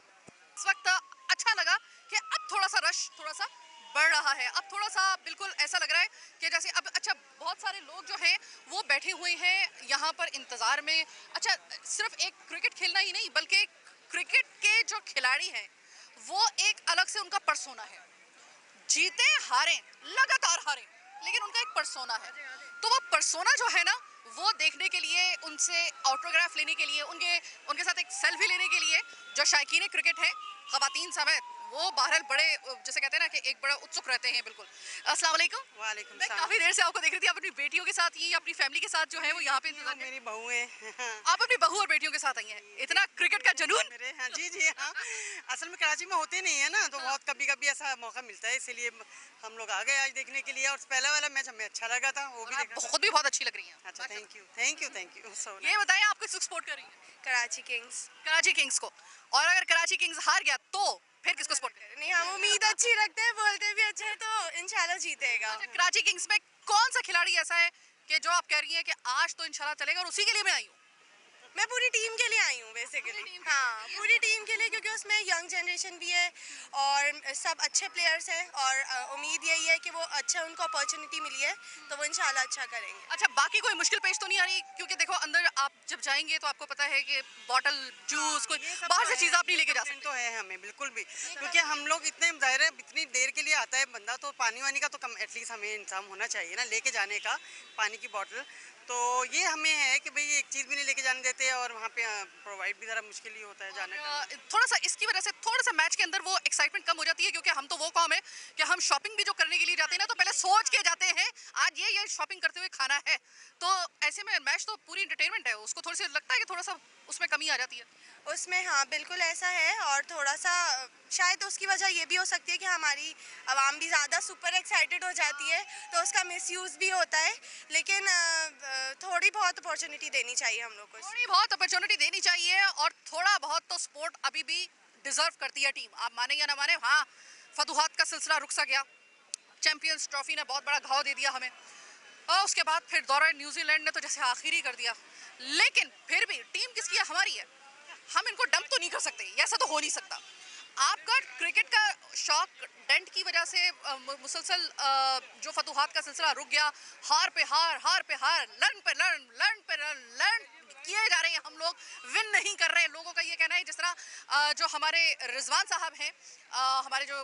इस वक्त अच्छा लगा कि अब थोड़ा सा रश थोड़ा सा बढ़ रहा है, अब थोड़ा सा बिल्कुल ऐसा लग रहा है कि जैसे अब अच्छा बहुत सारे लोग जो हैं वो बैठे हुए हैं यहाँ पर इंतज़ार में। अच्छा, सिर्फ एक क्रिकेट खेलना ही नहीं बल्कि क्रिकेट के जो खिलाड़ी हैं वो एक अलग से उनका पर्सोना है, जीते हारें लगातार हारें, लेकिन उनका एक पर्सोना है। तो वो पर्सोना जो है ना वो देखने के लिए, उनसे ऑटोग्राफ लेने के लिए, उनके साथ एक सेल्फी लेने के लिए जो शायकीन क्रिकेट है ख़वातीन समेत वो बहरहाल बड़े जैसे कहते हैं ना कि एक बड़ा उत्सुक रहते हैं। बिल्कुल। अस्सलाम वालेकुम। वालेकुम मैं सलाम। काफ़ी देर से आपको देख रही थी, आप अपनी बेटियों के साथ ही अपनी फैमिली के साथ जो है वो यहाँ पे इंतजार मेरी बहू है। आप अपनी बहू और बेटियों के साथ आई हैं, इतना क्रिकेट का जुनून। मेरे हाँ जी हाँ। असल में कराची में होते नहीं है ना, तो बहुत कभी कभी ऐसा मौका मिलता है, इसीलिए हम लोग आ गए आज देखने के लिए। और पहला वाला मैच हमें अच्छा लगा था, वो भी देखा। खुद भी बहुत अच्छी लग रही हैं। अच्छा, थैंक यू सो ये बताएं आप किसको सपोर्ट कर रही हैं? कराची किंग्स। कराची किंग्स को। और अगर कराची किंग्स हार गया तो फिर किसको सपोर्ट करें? नहीं, हम उम्मीद अच्छी रखते हैं, बोलते भी अच्छे हैं, तो इंशाल्लाह जीतेगा। अच्छा, कराची किंग्स में कौन सा खिलाड़ी ऐसा है कि जो आप कह रही हैं कि आज तो इंशाल्लाह चलेगा और उसी के लिए मैं आई हूँ? मैं पूरी टीम के लिए आई हूँ बेसिकली। हाँ, पूरी टीम के लिए, क्योंकि उसमें यंग जनरेशन भी है और सब अच्छे प्लेयर्स हैं और उम्मीद यही है कि वो अच्छा, उनको अपॉर्चुनिटी मिली है तो वो इंशाल्लाह अच्छा करेंगे। अच्छा, बाकी कोई मुश्किल पेश तो नहीं आ रही? क्योंकि देखो अंदर आप जब जाएंगे तो आपको पता है कि बॉटल जूस कोई बाहर से चीज़ आप नहीं लेके जा सकते। तो है हमें बिल्कुल भी, क्योंकि हम लोग इतने ज़ाहिर है इतनी देर के लिए आता है बंदा, तो पानी वानी का तो कम एटलीस्ट हमें इंतजाम होना चाहिए ना, लेके जाने का पानी की बोतल। तो ये हमें है कि भाई एक चीज़ भी नहीं लेके जाने देते और वहाँ पे प्रोवाइड भी ज़रा मुश्किल ही होता है जाने का। थोड़ा सा इसकी वजह से थोड़ा सा मैच के अंदर वो एक्साइटमेंट कम हो जाती है, क्योंकि हम तो वो कौम है कि हम शॉपिंग भी जो करने के लिए जाते हैं ना तो पहले सोच के जाते हैं आज ये शॉपिंग करते हुए खाना है। तो ऐसे में मैच तो पूरी एंटरटेनमेंट है, उसको थोड़ी सी लगता है कि थोड़ा सा उसमें कमी आ जाती है उसमें। हाँ बिल्कुल ऐसा है, और थोड़ा सा शायद उसकी वजह ये भी हो सकती है कि हमारी आवाम भी ज़्यादा सुपर एक्साइटेड हो जाती है तो उसका मिसयूज़ भी होता है, लेकिन थोड़ी बहुत अपॉर्चुनिटी देनी चाहिए हम लोग को। थोड़ी बहुत अपॉर्चुनिटी देनी चाहिए और थोड़ा बहुत तो स्पोर्ट अभी भी डिजर्व करती है टीम, आप माने या ना माने। हाँ, फतूहात का सिलसिला रुक सा गया, चैंपियंस ट्रॉफी ने बहुत बड़ा घाव दे दिया हमें, और उसके बाद फिर दौरे न्यूजीलैंड ने तो जैसे आखिरी कर दिया, लेकिन फिर भी टीम किसकी है? हमारी है। हम इनको डंप तो नहीं कर सकते, ऐसा तो हो नहीं सकता। आपका क्रिकेट का शौक डेंट की वजह से मुसलसल जो फतूहात का सिलसिला रुक गया, हार पे हार, लर्न पे लर्न किए जा रहे हैं, हम लोग विन नहीं कर रहे हैं। लोगों का ये कहना है, जिस तरह जो हमारे रिजवान साहब हैं, हमारे जो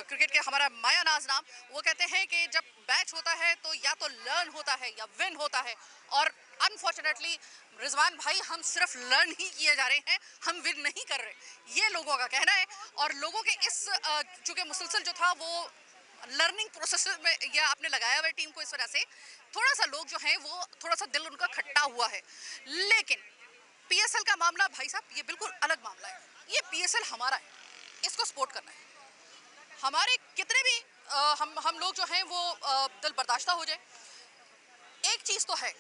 क्रिकेट के हमारा माया नाज नाम, वो कहते हैं कि जब मैच होता है तो या तो लर्न होता है या विन होता है, और अनफॉर्चुनेटली रिजवान भाई हम सिर्फ लर्न ही किए जा रहे हैं, हम विन नहीं कर रहे, ये लोगों का कहना है। और लोगों के इस चूँकि मुसलसल जो था वो लर्निंग प्रोसेस में या आपने लगाया हुआ है टीम को, इस वजह से थोड़ा सा लोग जो हैं वो थोड़ा सा दिल उनका खट्टा हुआ है। लेकिन पीएसएल का मामला भाई साहब ये बिल्कुल अलग मामला है, ये पीएसएल हमारा है, इसको सपोर्ट करना है। हमारे कितने भी हम लोग जो हैं वो दिल बर्दाश्ता हो जाए, एक चीज़ तो है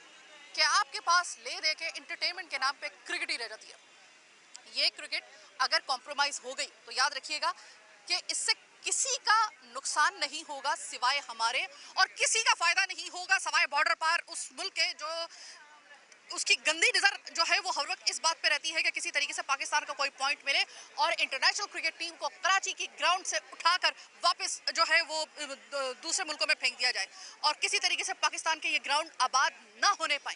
कि आपके पास ले दे के इंटरटेनमेंट के नाम पे क्रिकेट ही रह जाती है। ये क्रिकेट अगर कॉम्प्रोमाइज़ हो गई तो याद रखिएगा कि इससे किसी का नुकसान नहीं होगा सिवाय हमारे, और किसी का फ़ायदा नहीं होगा सिवाय बॉर्डर पार उस मुल्क के जो उसकी गंदी नज़र जो है वो हर वक्त इस बात पे रहती है कि किसी तरीके से पाकिस्तान का कोई पॉइंट मिले और इंटरनेशनल क्रिकेट टीम को कराची की ग्राउंड से उठाकर वापस जो है वो दूसरे मुल्कों में फेंक दिया जाए और किसी तरीके से पाकिस्तान के ये ग्राउंड आबाद ना होने पाए।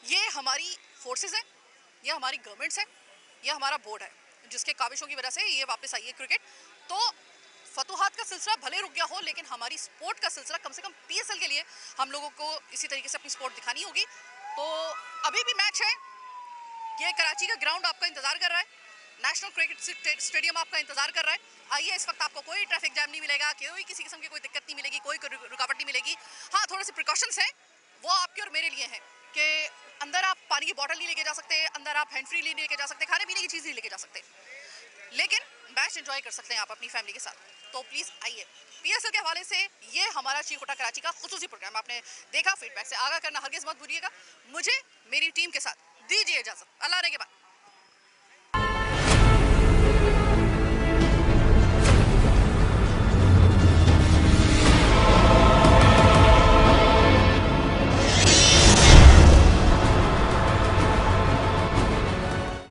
ये हमारी फोर्सेस हैं, ये हमारी गवर्नमेंट्स हैं, ये हमारा बोर्ड है, जिसके काविशों की वजह से ये वापस आई है क्रिकेट। तो फतूहात का सिलसिला भले रुक गया हो, लेकिन हमारी स्पोर्ट का सिलसिला कम से कम PSL के लिए हम लोगों को इसी तरीके से अपनी स्पोर्ट दिखानी होगी। तो अभी भी मैच है, ये कराची का ग्राउंड आपका इंतजार कर रहा है, नेशनल क्रिकेट स्टेडियम आपका इंतजार कर रहा है। आइए, इस वक्त आपको कोई ट्रैफिक जैम नहीं मिलेगा, कोई किसी किस्म की कोई दिक्कत नहीं मिलेगी, कोई रुकावट नहीं मिलेगी। हाँ, थोड़े से प्रिकॉशंस हैं, वो आपके और मेरे लिए हैं कि अंदर आप पानी की बोतल नहीं लेके जा सकते, अंदर आप हैंड फ्री नहीं लेके जा सकते, खाने पीने की चीज़ नहीं लेके जा सकते, लेकिन मैच एंजॉय कर सकते हैं आप अपनी फैमिली के साथ। तो प्लीज़ आइए। PSL के हवाले से ये हमारा चीफ कोटा कराची का खुसूसी प्रोग्राम आपने देखा, फीडबैक से आगाह करना हरगिज़ मत भूलिएगा। मुझे मेरी टीम के साथ दीजिए इजाज़त। अल्लाह ने के बाद।